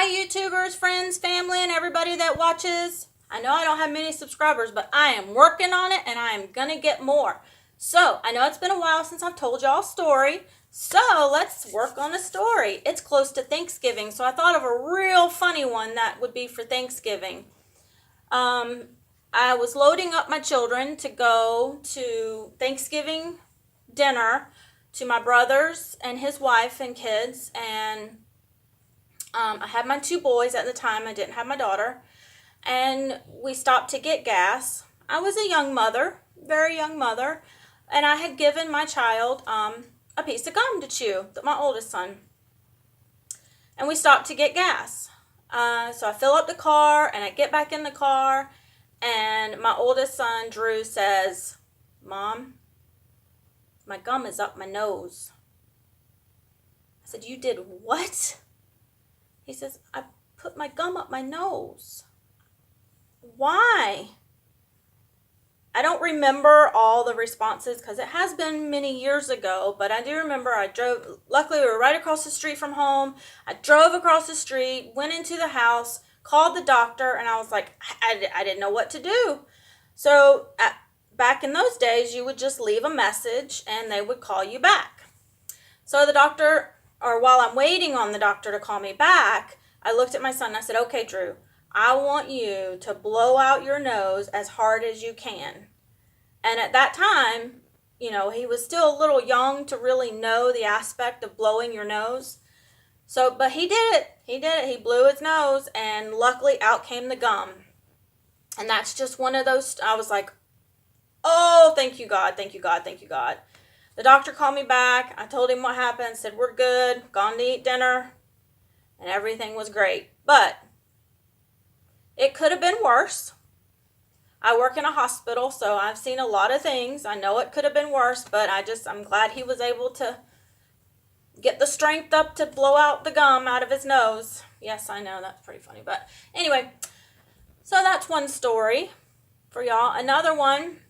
Hi, YouTubers, friends, family, and everybody that watches. I know I don't have many subscribers, but I am working on it, and I am going to get more. So, I know it's been a while since I've told y'all a story, so let's work on a story. It's close to Thanksgiving, so I thought of a real funny one that would be for Thanksgiving. I was loading up my children to go to Thanksgiving dinner to my brother's and his wife and kids, and I had my two boys at the time. I didn't have my daughter. And we stopped to get gas. I was a young mother, very young mother, and I had given my child a piece of gum to chew, my oldest son. And we stopped to get gas. So I fill up the car, and I get back in the car, and my oldest son, Drew, says, "Mom, my gum is up my nose." I said, "You did what?" He says, "I put my gum up my nose." Why? I don't remember all the responses because it has been many years ago, but I do remember I drove. Luckily, we were right across the street from home. I drove across the street, went into the house, called the doctor, and I was like, I didn't know what to do. So back in those days, you would just leave a message and they would call you back. So the doctor, or while I'm waiting on the doctor to call me back, I looked at my son and I said, "Okay, Drew, I want you to blow out your nose as hard as you can." And at that time, he was still a little young to really know the aspect of blowing your nose. So, but he did it. He blew his nose, and luckily out came the gum. And that's just one of those, I was like, "Oh, thank you, God, thank you, God, thank you, God." The doctor called me back. I told him what happened, said, "We're good, gone to eat dinner," and everything was great. But it could have been worse. I work in a hospital, so I've seen a lot of things. I know it could have been worse, but I'm glad he was able to get the strength up to blow out the gum out of his nose. Yes, I know, that's pretty funny. But anyway, so that's one story for y'all. Another one